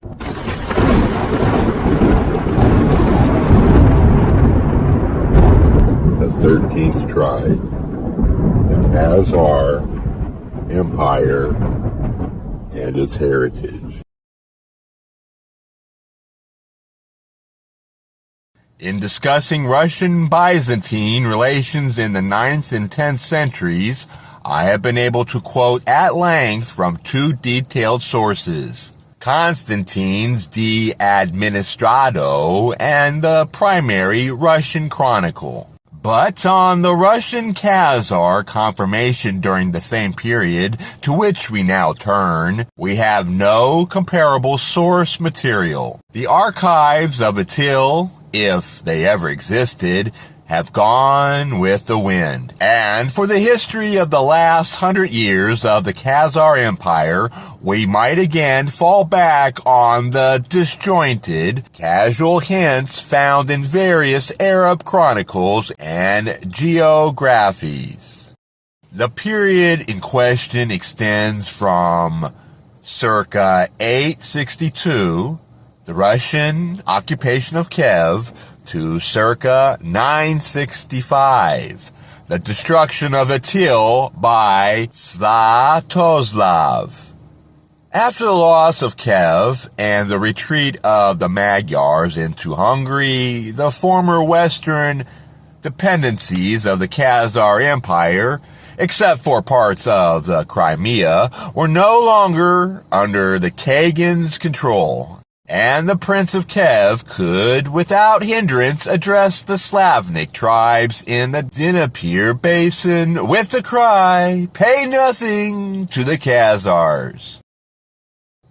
The 13th tribe, the Khazar Empire and its heritage. In discussing Russian-Byzantine relations in the 9th and 10th centuries, I have been able to quote at length from two detailed sources, Constantine's De Administrado and the primary Russian Chronicle. But on the Russian Khazar confirmation during the same period to which we now turn, we have no comparable source material. The archives of Atil, if they ever existed, have gone with the wind. And for the history of the last 100 years of the Khazar Empire, we might again fall back on the disjointed, casual hints found in various Arab chronicles and geographies. The period in question extends from circa 862, the Russian occupation of Kiev, to circa 965, the destruction of Atil by Svatoslav. After the loss of Kiev and the retreat of the Magyars into Hungary, the former western dependencies of the Khazar Empire, except for parts of the Crimea, were no longer under the Khagans' control, and the Prince of Kiev could, without hindrance, address the Slavnik tribes in the Dnieper Basin with the cry, "Pay nothing to the Khazars."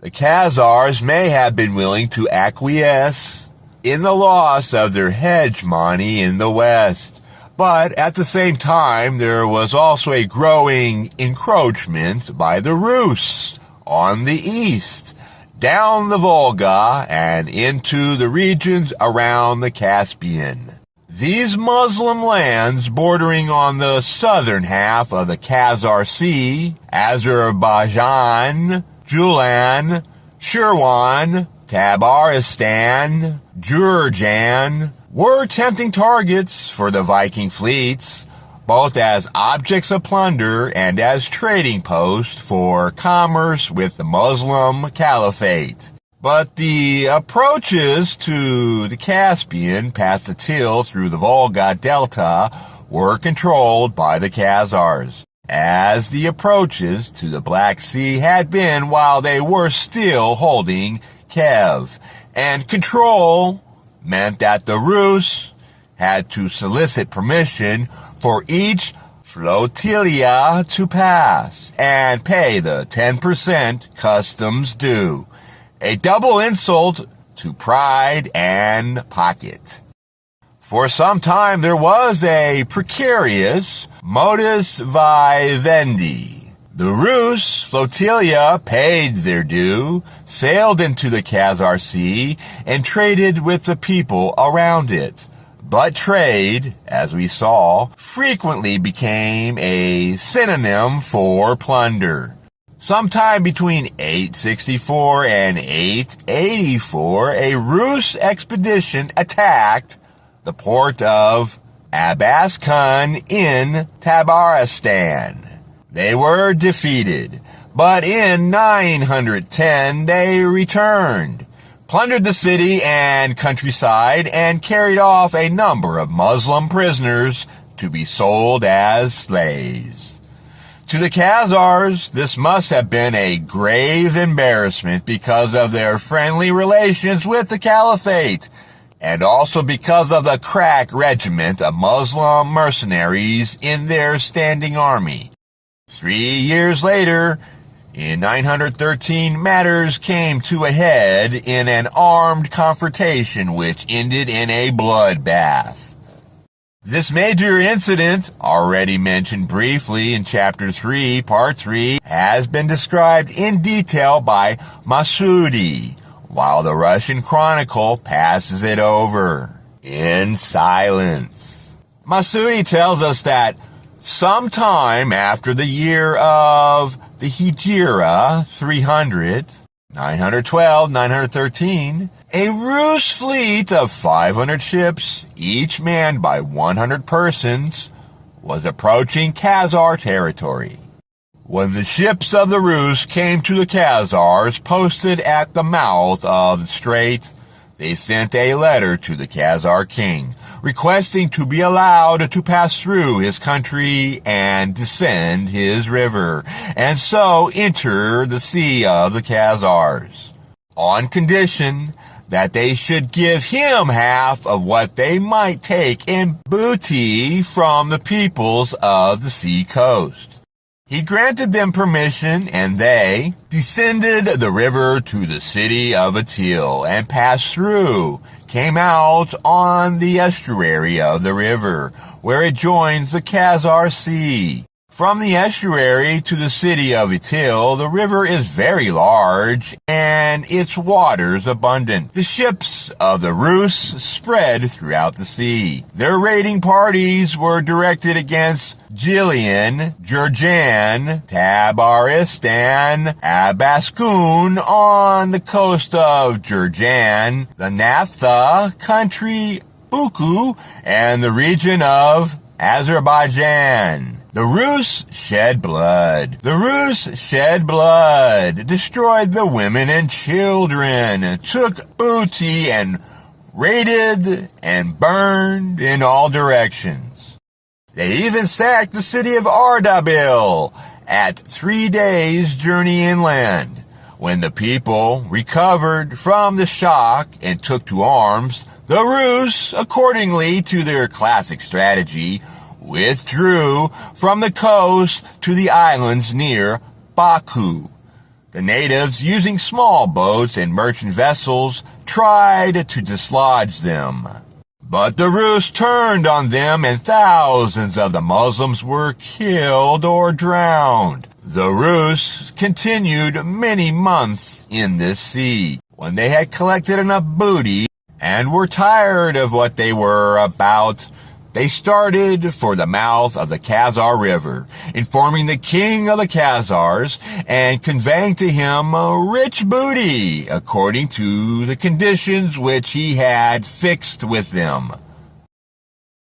The Khazars may have been willing to acquiesce in the loss of their hegemony in the West, but at the same time there was also a growing encroachment by the Rus on the east, down the Volga and into the regions around the Caspian. These Muslim lands bordering on the southern half of the Khazar Sea, Azerbaijan, Julan, Shirvan, Tabaristan, Jurjan, were tempting targets for the Viking fleets, both as objects of plunder and as trading posts for commerce with the Muslim Caliphate. But the approaches to the Caspian past Atil through the Volga Delta were controlled by the Khazars, as the approaches to the Black Sea had been while they were still holding Kiev. And control meant that the Rus had to solicit permission for each flotilla to pass and pay the 10% customs due, a double insult to pride and pocket. For some time there was a precarious modus vivendi. The Rus flotilla paid their due, sailed into the Khazar Sea, and traded with the people around it. But trade, as we saw, frequently became a synonym for plunder. Sometime between 864 and 884, a Rus expedition attacked the port of Abaskan in Tabaristan. They were defeated, but in 910 they returned, plundered the city and countryside, and carried off a number of Muslim prisoners to be sold as slaves. To the Khazars, this must have been a grave embarrassment because of their friendly relations with the Caliphate, and also because of the crack regiment of Muslim mercenaries in their standing army. 3 years later, in 913, matters came to a head in an armed confrontation which ended in a bloodbath. This major incident, already mentioned briefly in Chapter 3, Part 3, has been described in detail by Masudi, while the Russian Chronicle passes it over in silence. Masudi tells us that sometime after the year of the Hijra, 300, 912-913, a Rus fleet of 500 ships, each manned by 100 persons, was approaching Khazar territory. When the ships of the Rus came to the Khazars posted at the mouth of the strait, they sent a letter to the Khazar king, requesting to be allowed to pass through his country and descend his river, and so enter the Sea of the Khazars, on condition that they should give him half of what they might take in booty from the peoples of the sea coast. He granted them permission, and they descended the river to the city of Atil and passed through, came out on the estuary of the river, where it joins the Khazar Sea. From the estuary to the city of Atil, the river is very large and its waters abundant. The ships of the Rus spread throughout the sea. Their raiding parties were directed against Jillian, Jurjan, Tabaristan, Abaskun on the coast of Jurjan, the Naphtha country, Buku, and the region of Azerbaijan. The Rus shed blood. The Rus shed blood, destroyed the women and children, took booty, and raided and burned in all directions. They even sacked the city of Ardabil at 3 days' journey inland. When the people recovered from the shock and took to arms, the Rus, accordingly to their classic strategy, withdrew from the coast to the islands near Baku. The natives, using small boats and merchant vessels, tried to dislodge them. But the Rus turned on them, and thousands of the Muslims were killed or drowned. The Rus continued many months in this sea. When they had collected enough booty and were tired of what they were about, they started for the mouth of the Khazar River, informing the king of the Khazars and conveying to him rich booty according to the conditions which he had fixed with them.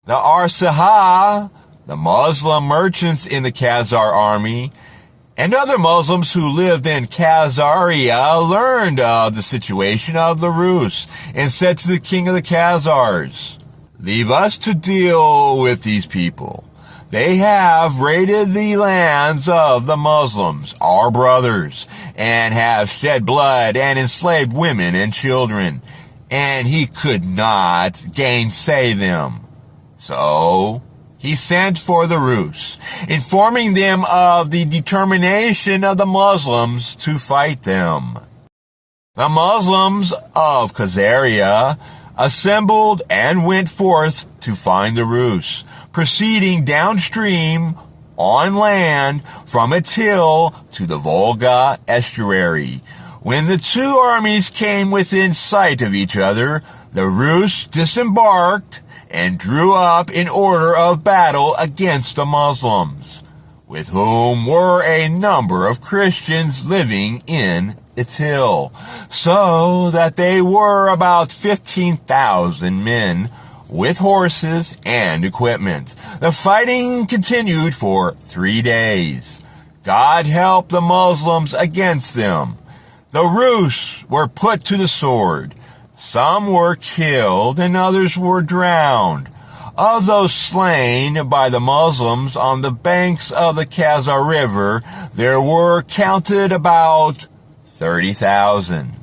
The Arsaha, the Muslim merchants in the Khazar army, and other Muslims who lived in Khazaria learned of the situation of the Rus and said to the king of the Khazars, "Leave us to deal with these people. They have raided the lands of the Muslims, our brothers, and have shed blood and enslaved women and children, and he could not gainsay them." So he sent for the Rus, informing them of the determination of the Muslims to fight them. The Muslims of Khazaria assembled and went forth to find the Rus, proceeding downstream on land from Atil to the Volga estuary. When the two armies came within sight of each other, the Rus disembarked and drew up in order of battle against the Muslims, with whom were a number of Christians living in Atil, so that they were about 15,000 men with horses and equipment. The fighting continued for 3 days. God helped the Muslims against them. The Rus were put to the sword. Some were killed and others were drowned. Of those slain by the Muslims on the banks of the Khazar River, there were counted about 30,000.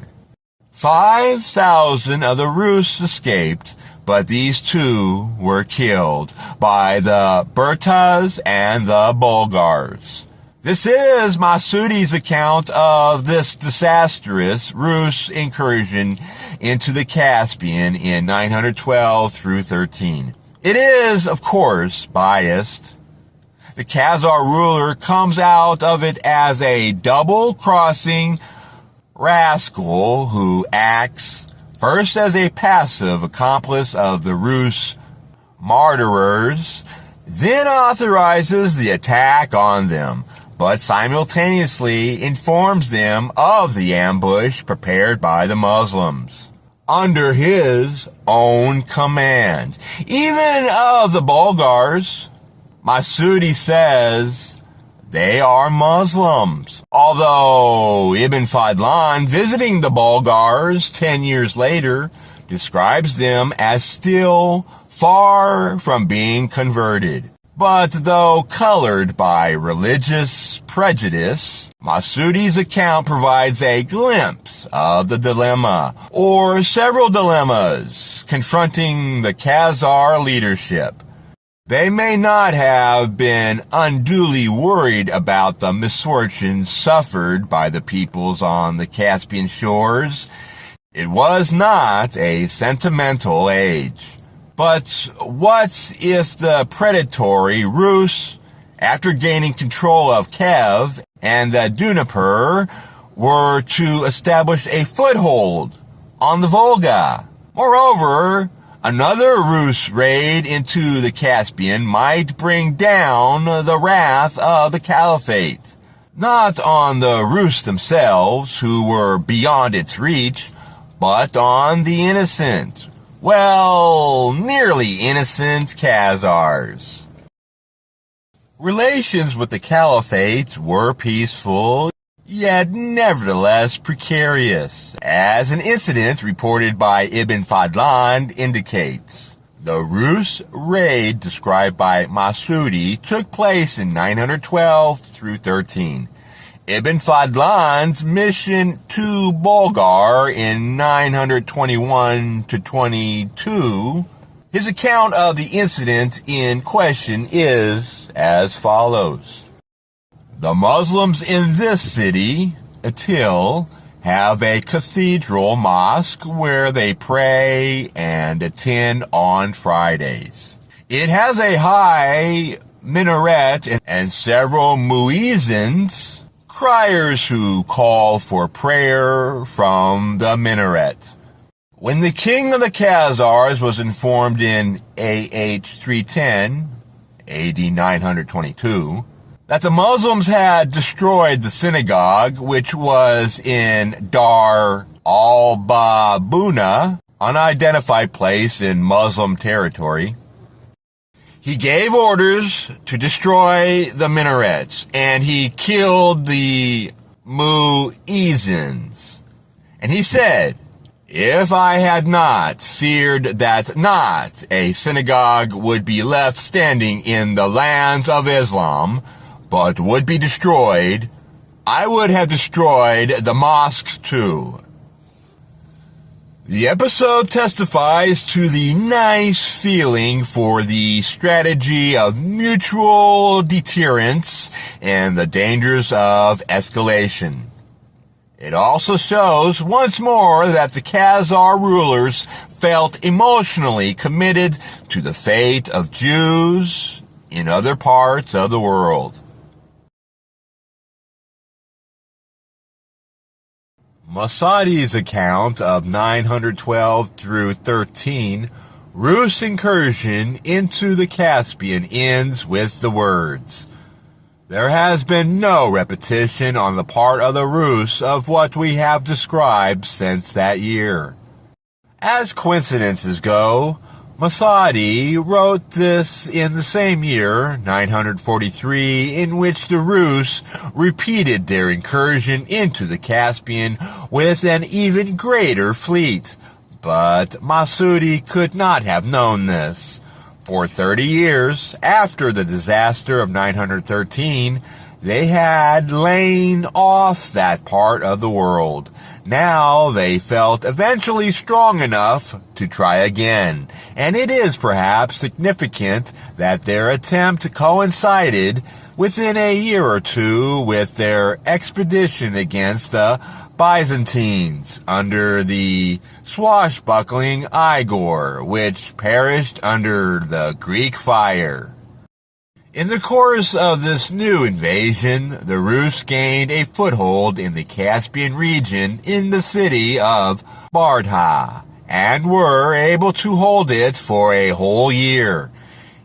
5,000 of the Rus escaped, but these two were killed by the Burtas and the Bulgars. This is Masudi's account of this disastrous Rus incursion into the Caspian in 912 through 13. It is, of course, biased. The Khazar ruler comes out of it as a double-crossing rascal who acts first as a passive accomplice of the Rus martyrers, then authorizes the attack on them, but simultaneously informs them of the ambush prepared by the Muslims under his own command. Even of the Bulgars, Masudi says they are Muslims. Although Ibn Fadlan, visiting the Bulgars 10 years later, describes them as still far from being converted. But though colored by religious prejudice, Masudi's account provides a glimpse of the dilemma, or several dilemmas, confronting the Khazar leadership. They may not have been unduly worried about the misfortunes suffered by the peoples on the Caspian shores. It was not a sentimental age. But what if the predatory Rus, after gaining control of Kiev and the Dnieper, were to establish a foothold on the Volga? Moreover, another Rus raid into the Caspian might bring down the wrath of the Caliphate. Not on the Rus themselves, who were beyond its reach, but on the innocent, well, nearly innocent Khazars. Relations with the Caliphate were peaceful, yet nevertheless precarious, as an incident reported by Ibn Fadlan indicates. The Rus raid described by Masudi took place in 912 through 13. Ibn Fadlan's mission to Bulgar in 921 to 22, his account of the incident in question is as follows. The Muslims in this city, Atil, have a cathedral mosque where they pray and attend on Fridays. It has a high minaret and several muezzins, criers who call for prayer from the minaret. When the king of the Khazars was informed in AH 310, AD 922, that the Muslims had destroyed the synagogue, which was in Dar al-Babuna, unidentified place in Muslim territory, he gave orders to destroy the minarets, and he killed the muezzins. And he said, if I had not feared that not a synagogue would be left standing in the lands of Islam, but would be destroyed, I would have destroyed the mosque too. The episode testifies to the nice feeling for the strategy of mutual deterrence and the dangers of escalation. It also shows once more that the Khazar rulers felt emotionally committed to the fate of Jews in other parts of the world. Masadi's account of 912 through 13, Rus incursion into the Caspian, ends with the words, there has been no repetition on the part of the Rus of what we have described since that year. As coincidences go, Masadi wrote this in the same year, 943, in which the Rus repeated their incursion into the Caspian with an even greater fleet. But Masudi could not have known this. For 30 years after the disaster of 913, they had lain off that part of the world. Now they felt eventually strong enough to try again, and it is perhaps significant that their attempt coincided within a year or two with their expedition against the Byzantines under the swashbuckling Igor, which perished under the Greek fire. In the course of this new invasion, the Rus gained a foothold in the Caspian region in the city of Bardha, and were able to hold it for a whole year.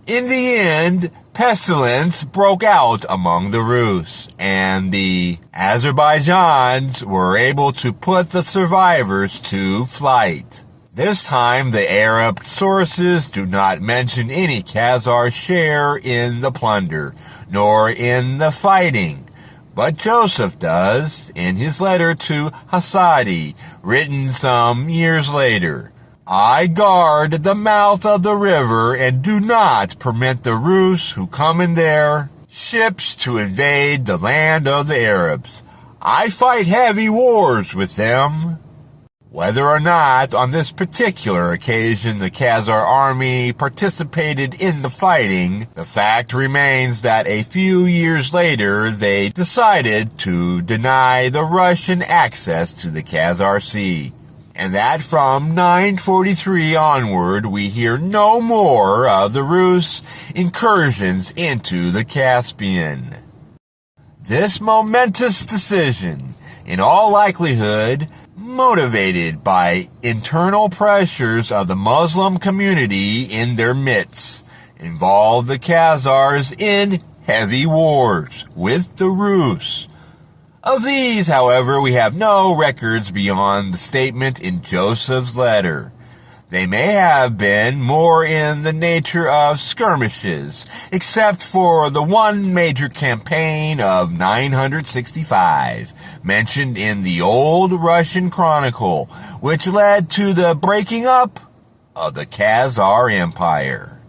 In the end, pestilence broke out among the Rus, and the Azerbaijans were able to put the survivors to flight. This time, the Arab sources do not mention any Khazar share in the plunder, nor in the fighting, but Joseph does in his letter to Hasadi, written some years later. I guard the mouth of the river and do not permit the Rus who come in their ships to invade the land of the Arabs. I fight heavy wars with them. Whether or not on this particular occasion the Khazar army participated in the fighting, the fact remains that a few years later they decided to deny the Russian access to the Khazar Sea, and that from 943 onward we hear no more of the Rus' incursions into the Caspian. This momentous decision, in all likelihood, motivated by internal pressures of the Muslim community in their midst, involved the Khazars in heavy wars with the Rus. Of these, however, we have no records beyond the statement in Joseph's letter. They may have been more in the nature of skirmishes, except for the one major campaign of 965, mentioned in the Old Russian Chronicle, which led to the breaking up of the Khazar Empire.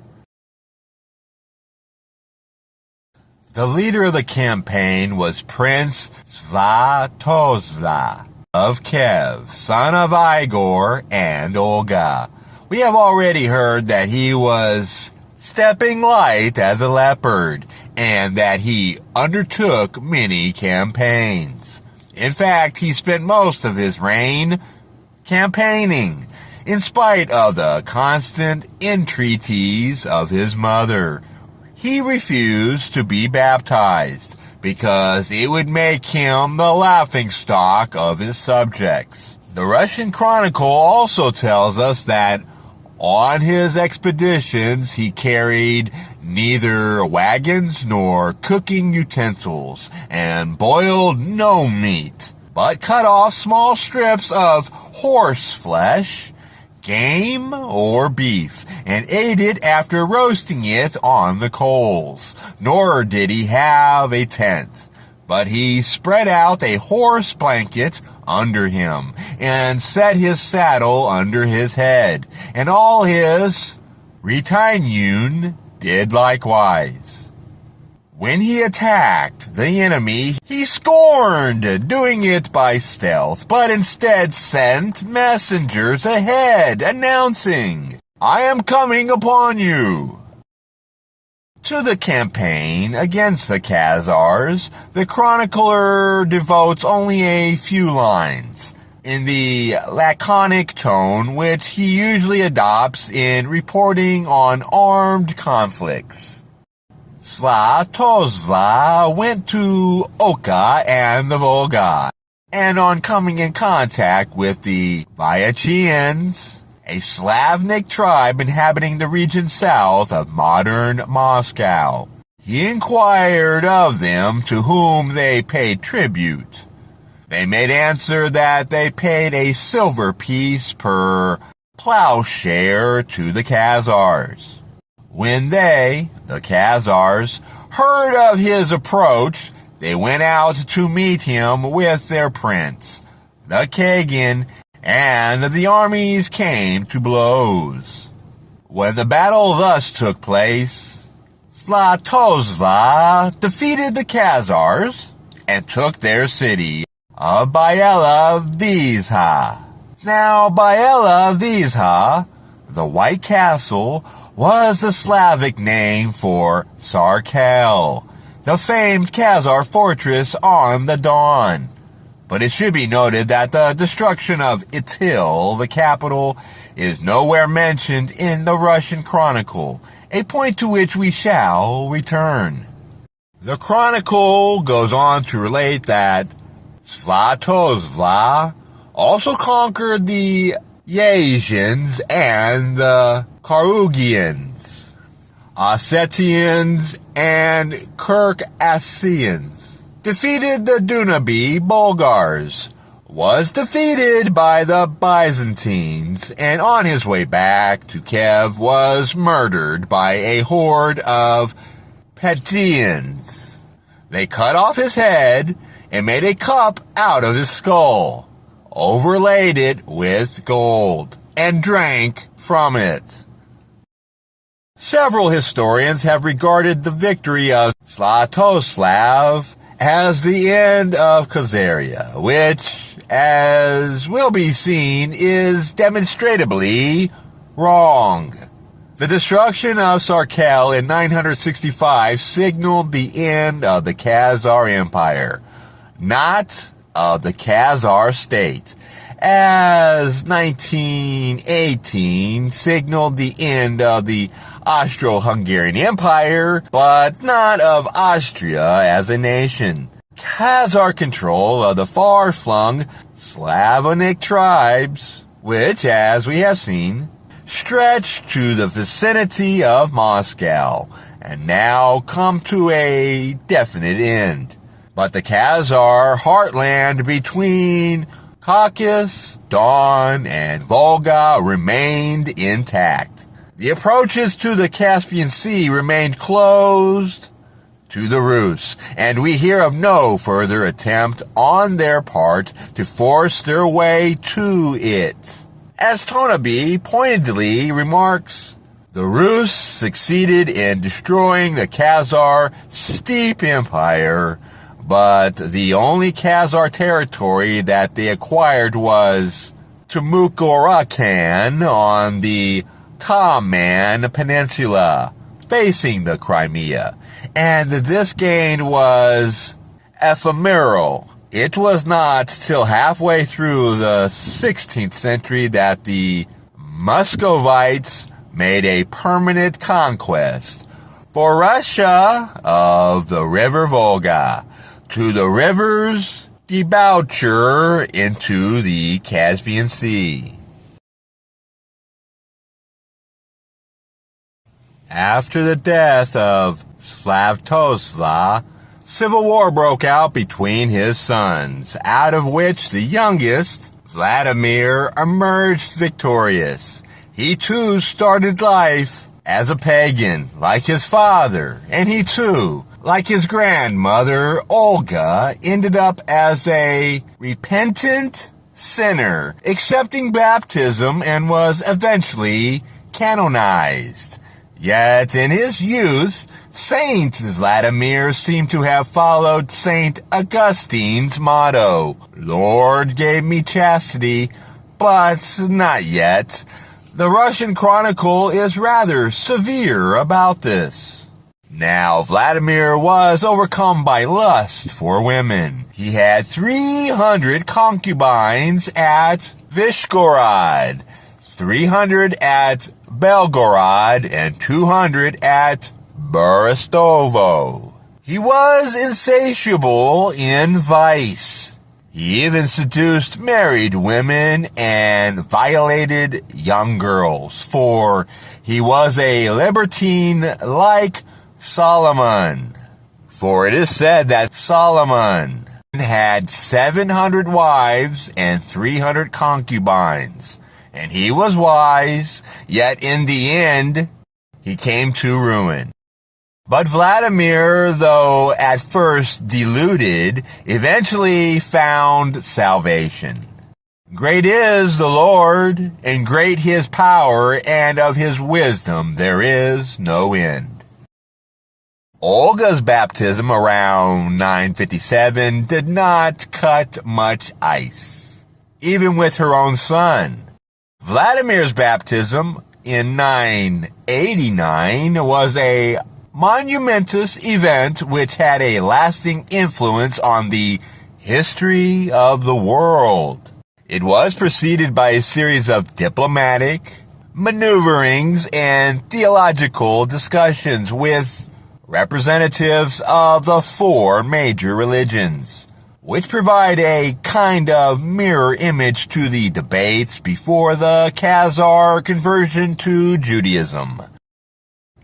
The leader of the campaign was Prince Svatozla of Kiev, son of Igor and Olga. We have already heard that he was stepping light as a leopard, and that he undertook many campaigns. In fact, he spent most of his reign campaigning, in spite of the constant entreaties of his mother. He refused to be baptized, because it would make him the laughingstock of his subjects. The Russian Chronicle also tells us that on his expeditions he carried neither wagons nor cooking utensils, and boiled no meat, but cut off small strips of horse flesh, game, or beef, and ate it after roasting it on the coals. Nor did he have a tent, but he spread out a horse blanket under him, and set his saddle under his head, and all his retinue did likewise. When he attacked the enemy, he scorned doing it by stealth, but instead sent messengers ahead, announcing, "I am coming upon you." To the campaign against the Khazars, the chronicler devotes only a few lines, in the laconic tone which he usually adopts in reporting on armed conflicts. Svatozla went to Oka and the Volga, and on coming in contact with the Vyacheans, a Slavnik tribe inhabiting the region south of modern Moscow, he inquired of them to whom they paid tribute. They made answer that they paid a silver piece per plowshare to the Khazars. When they, the Khazars, heard of his approach, they went out to meet him with their prince, the Kagan, and the armies came to blows. When the battle thus took place, Svatozla defeated the Khazars and took their city of Biela-Vizha. Now, Biela-Vizha, the White Castle, was the Slavic name for Sarkel, the famed Khazar fortress on the Don. But it should be noted that the destruction of Itil, the capital, is nowhere mentioned in the Russian Chronicle, a point to which we shall return. The Chronicle goes on to relate that Svatozla also conquered the Yazians and the Karugians, Ossetians, and Circassians, defeated the Dunabi Bulgars, was defeated by the Byzantines, and on his way back to Kiev was murdered by a horde of Pecheans. They cut off his head and made a cup out of his skull, overlaid it with gold, and drank from it. Several historians have regarded the victory of Svatoslav as the end of Khazaria, which, as will be seen, is demonstrably wrong. The destruction of Sarkel in 965 signaled the end of the Khazar Empire, not of the Khazar state, as 1918 signaled the end of the Austro-Hungarian Empire, but not of Austria as a nation. Khazar control of the far-flung Slavonic tribes, which, as we have seen, stretched to the vicinity of Moscow, and now come to a definite end. But the Khazar heartland between Caucasus, Don, and Volga remained intact. The approaches to the Caspian Sea remained closed to the Rus, and we hear of no further attempt on their part to force their way to it. As Tonaby pointedly remarks, the Rus succeeded in destroying the Khazar steppe empire, but the only Khazar territory that they acquired was Tumukorakan on the Taman Peninsula, facing the Crimea, and this gain was ephemeral. It was not till halfway through the 16th century that the Muscovites made a permanent conquest for Russia of the river Volga to the river's deboucher into the Caspian Sea. After the death of Svatoslav, civil war broke out between his sons, out of which the youngest, Vladimir, emerged victorious. He too started life as a pagan, like his father, and he too, like his grandmother, Olga, ended up as a repentant sinner, accepting baptism, and was eventually canonized. Yet in his youth, Saint Vladimir seemed to have followed Saint Augustine's motto, "Lord gave me chastity, but not yet." The Russian chronicle is rather severe about this. Now, Vladimir was overcome by lust for women. He had 300 concubines at Vyshgorod, 300 at Belgorod, and 200 at Boristovo. He was insatiable in vice. He even seduced married women and violated young girls, for he was a libertine like Solomon. For it is said that Solomon had 700 wives and 300 concubines, and he was wise, yet in the end he came to ruin. But Vladimir, though at first deluded, eventually found salvation. Great is the Lord, and great his power, and of his wisdom there is no end. Olga's baptism around 957 did not cut much ice, even with her own son. Vladimir's baptism in 989 was a monumentous event which had a lasting influence on the history of the world. It was preceded by a series of diplomatic maneuverings and theological discussions with representatives of the four major religions, which provide a kind of mirror image to the debates before the Khazar conversion to Judaism.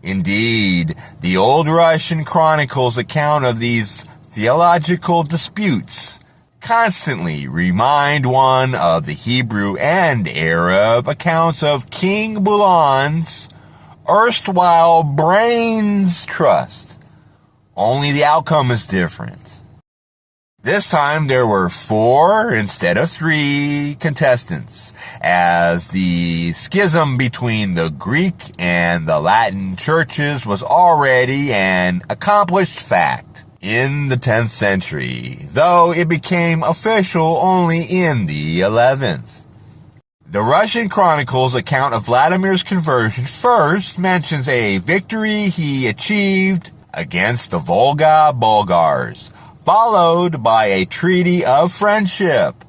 Indeed, the old Russian chronicles account of these theological disputes constantly remind one of the Hebrew and Arab accounts of King Bulan's erstwhile brains trust. Only the outcome is different. This time there were 4 instead of 3 contestants, as the schism between the Greek and the Latin churches was already an accomplished fact in the 10th century, though it became official only in the 11th. The Russian Chronicles account of Vladimir's conversion first mentions a victory he achieved against the Volga Bulgars, followed by a treaty of friendship.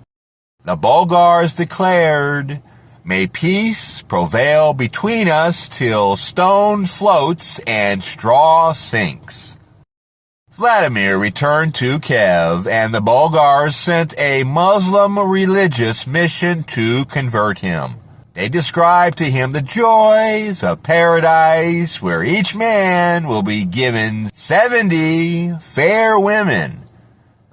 The Bulgars declared, "May peace prevail between us till stone floats and straw sinks." Vladimir returned to Kiev, and the Bulgars sent a Muslim religious mission to convert him. They described to him the joys of paradise, where each man will be given 70 fair women.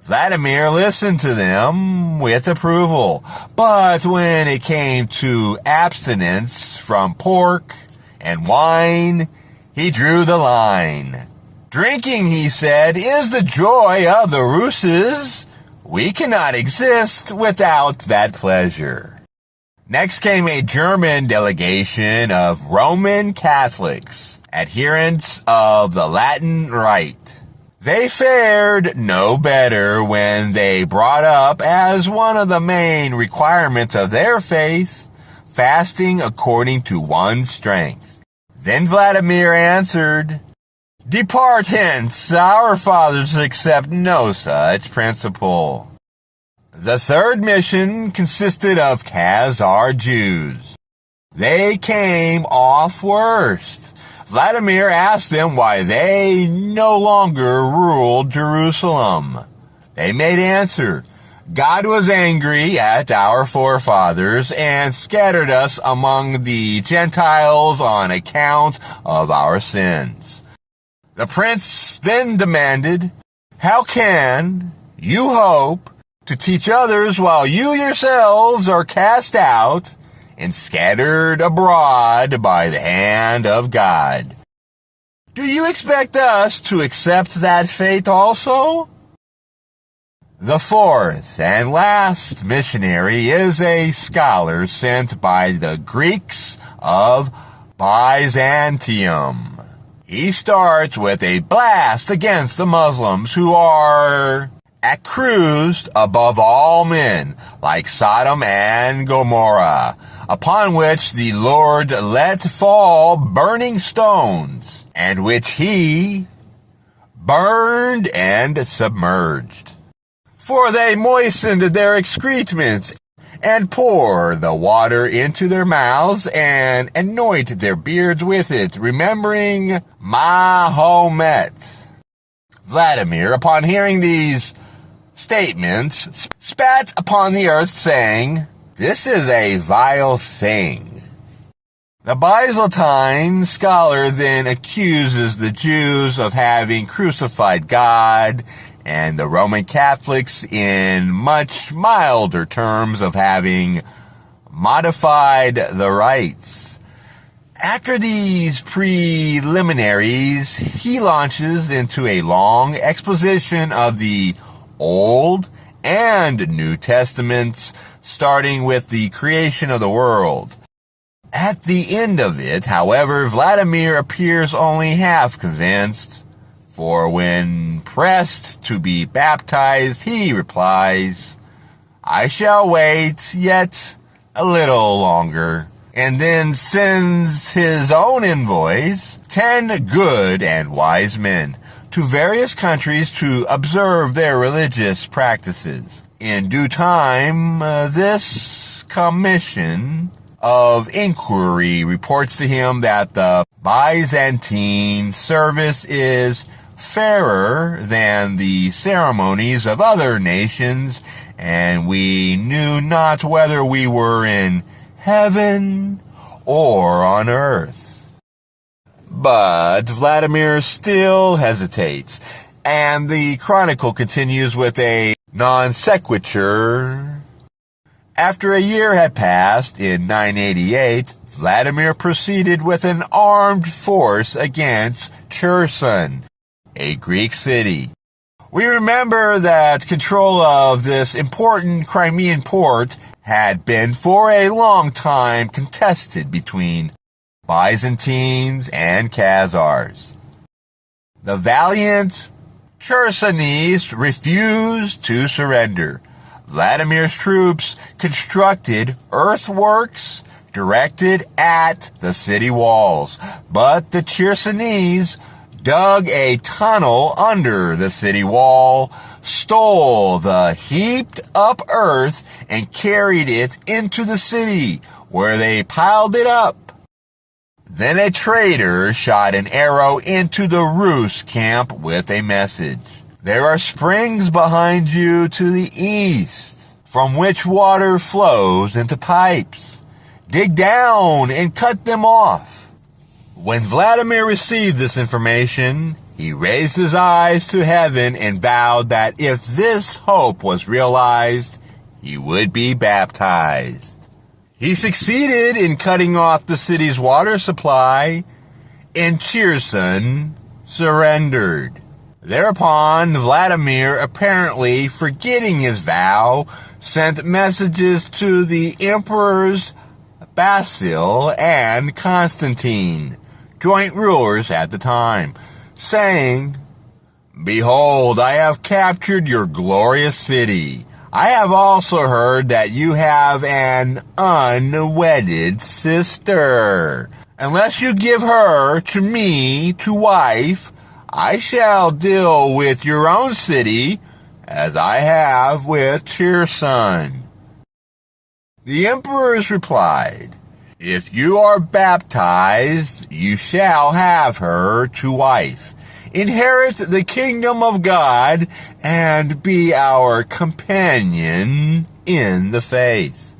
Vladimir listened to them with approval, but when it came to abstinence from pork and wine, he drew the line. "Drinking," he said, "is the joy of the Russes. We cannot exist without that pleasure." Next came a German delegation of Roman Catholics, adherents of the Latin Rite. They fared no better when they brought up as one of the main requirements of their faith, fasting according to one's strength. Then Vladimir answered, "Depart hence, our fathers accept no such principle." The third mission consisted of Khazar Jews. They came off worst. Vladimir asked them why they no longer ruled Jerusalem. They made answer, "God was angry at our forefathers and scattered us among the Gentiles on account of our sins." The prince then demanded, "How can you hope to teach others while you yourselves are cast out and scattered abroad by the hand of God? Do you expect us to accept that fate also?" The fourth and last missionary is a scholar sent by the Greeks of Byzantium. He starts with a blast against the Muslims, who are accused above all men, like Sodom and Gomorrah, upon which the Lord let fall burning stones, and which he burned and submerged. For they moistened their excrements and poured the water into their mouths and anointed their beards with it, remembering Mahomet. Vladimir, upon hearing these statements, spat upon the earth, saying, "This is a vile thing." The Byzantine scholar then accuses the Jews of having crucified God, and the Roman Catholics in much milder terms of having modified the rites. After these preliminaries, he launches into a long exposition of the Old and New Testaments, starting with the creation of the world. At the end of it, however, Vladimir appears only half convinced, for when pressed to be baptized, he replies, "I shall wait yet a little longer," and then sends his own envoys, 10 good and wise men, to various countries to observe their religious practices. In due time, this commission of inquiry reports to him that the Byzantine service is fairer than the ceremonies of other nations, and we knew not whether we were in heaven or on earth. But Vladimir still hesitates, and the chronicle continues with a non sequitur. After a year had passed, in 988, Vladimir proceeded with an armed force against Cherson, a Greek city. We remember that control of this important Crimean port had been for a long time contested between Byzantines and Khazars. The valiant Chersonese refused to surrender. Vladimir's troops constructed earthworks directed at the city walls, but the Chersonese dug a tunnel under the city wall, stole the heaped up earth, and carried it into the city, where they piled it up. Then a traitor shot an arrow into the Rus camp with a message. There are springs behind you to the east, from which water flows into pipes. Dig down and cut them off. When Vladimir received this information, he raised his eyes to heaven and vowed that if this hope was realized, he would be baptized. He succeeded in cutting off the city's water supply, and Cherson surrendered. Thereupon, Vladimir, apparently forgetting his vow, sent messages to the emperors Basil and Constantine, joint rulers at the time, saying, "Behold, I have captured your glorious city. I have also heard that you have an unwedded sister. Unless you give her to me to wife, I shall deal with your own city as I have with Cherson." The emperors replied, "If you are baptized, you shall have her to wife, inherit the kingdom of God, and be our companion in the faith."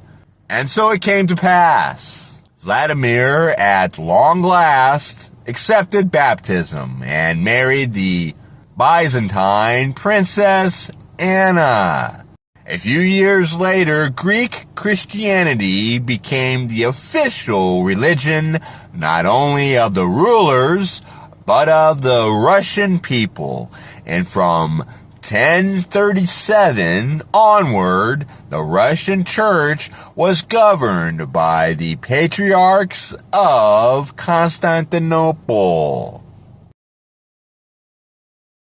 And so it came to pass. Vladimir, at long last, accepted baptism and married the Byzantine princess Anna. A few years later, Greek Christianity became the official religion not only of the rulers, but of the Russian people. And from 1037 onward, the Russian Church was governed by the Patriarchs of Constantinople.